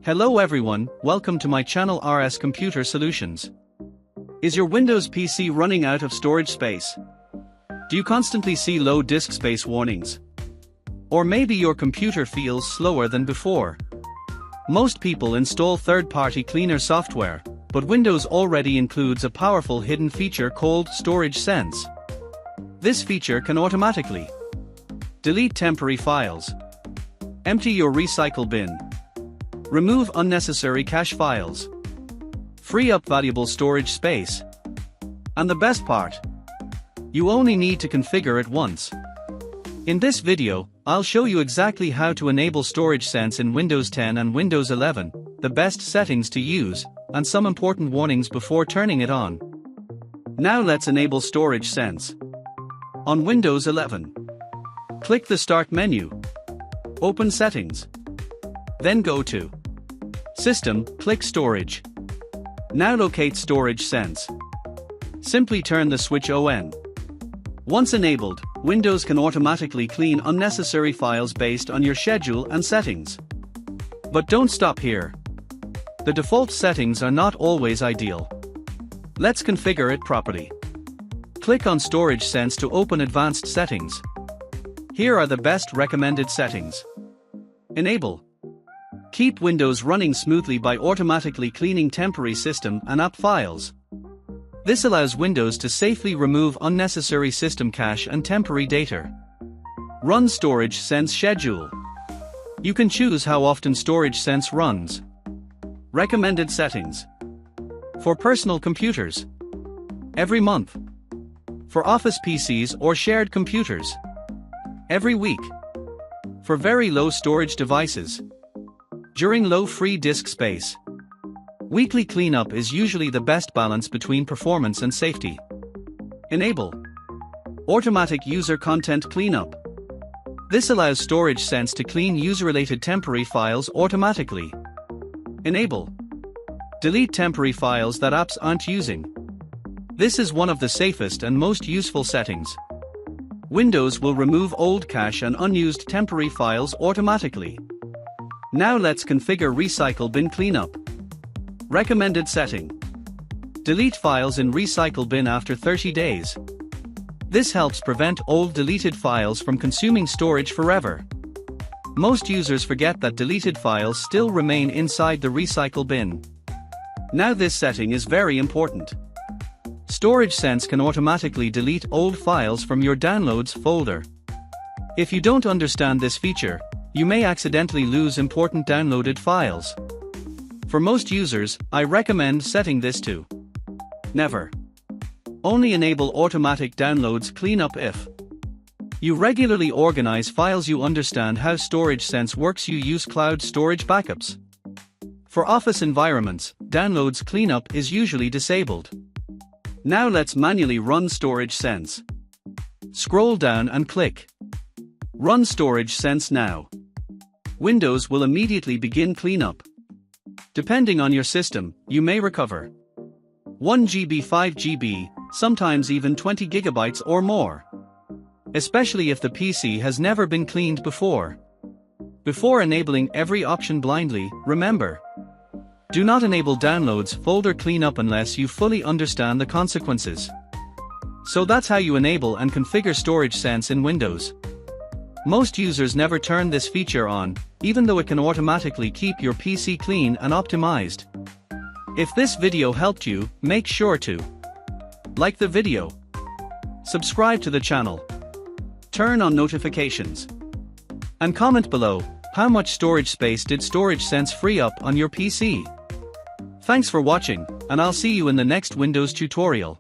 Hello everyone, welcome to my channel RS Computer Solutions. Is your Windows PC running out of storage space? Do you constantly see low disk space warnings? Or maybe your computer feels slower than before? Most people install third-party cleaner software, but Windows already includes a powerful hidden feature called Storage Sense. This feature can automatically delete temporary files, empty your recycle bin, remove unnecessary cache files, free up valuable storage space. And the best part, you only need to configure it once. In this video, I'll show you exactly how to enable Storage Sense in Windows 10 and Windows 11, the best settings to use, and some important warnings before turning it on. Now let's enable Storage Sense. On Windows 11, click the Start menu, open Settings, then go to System, click Storage. Now locate Storage Sense. Simply turn the switch on. Once enabled, Windows can automatically clean unnecessary files based on your schedule and settings. But don't stop here. The default settings are not always ideal. Let's configure it properly. Click on Storage Sense to open Advanced Settings. Here are the best recommended settings. Enable. Keep Windows running smoothly by automatically cleaning temporary system and app files. This allows Windows to safely remove unnecessary system cache and temporary data. Run Storage Sense schedule. You can choose how often Storage Sense runs. Recommended settings. For personal computers, every month. For office PCs or shared computers, every week. For very low storage devices, during low free disk space. Weekly cleanup is usually the best balance between performance and safety. Enable automatic user content cleanup. This allows Storage Sense to clean user-related temporary files automatically. Enable delete temporary files that apps aren't using. This is one of the safest and most useful settings. Windows will remove old cache and unused temporary files automatically. Now let's configure Recycle Bin Cleanup. Recommended setting. Delete files in Recycle Bin after 30 days. This helps prevent old deleted files from consuming storage forever. Most users forget that deleted files still remain inside the Recycle Bin. Now this setting is very important. Storage Sense can automatically delete old files from your Downloads folder. If you don't understand this feature, you may accidentally lose important downloaded files. For most users, I recommend setting this to Never. Only enable automatic downloads cleanup if you regularly organize files. You understand how Storage Sense works. You use cloud storage backups. For office environments, downloads cleanup is usually disabled. Now let's manually run Storage Sense. Scroll down and click Run Storage Sense now. Windows will immediately begin cleanup. Depending on your system, you may recover 1 GB, 5 GB, sometimes even 20 GB or more. Especially if the PC has never been cleaned before. Before enabling every option blindly, remember, do not enable Downloads folder cleanup unless you fully understand the consequences. So that's how you enable and configure Storage Sense in Windows. Most users never turn this feature on, even though it can automatically keep your PC clean and optimized. If this video helped you, make sure to like the video, subscribe to the channel, turn on notifications, and comment below how much storage space did Storage Sense free up on your PC. Thanks for watching, and I'll see you in the next Windows tutorial.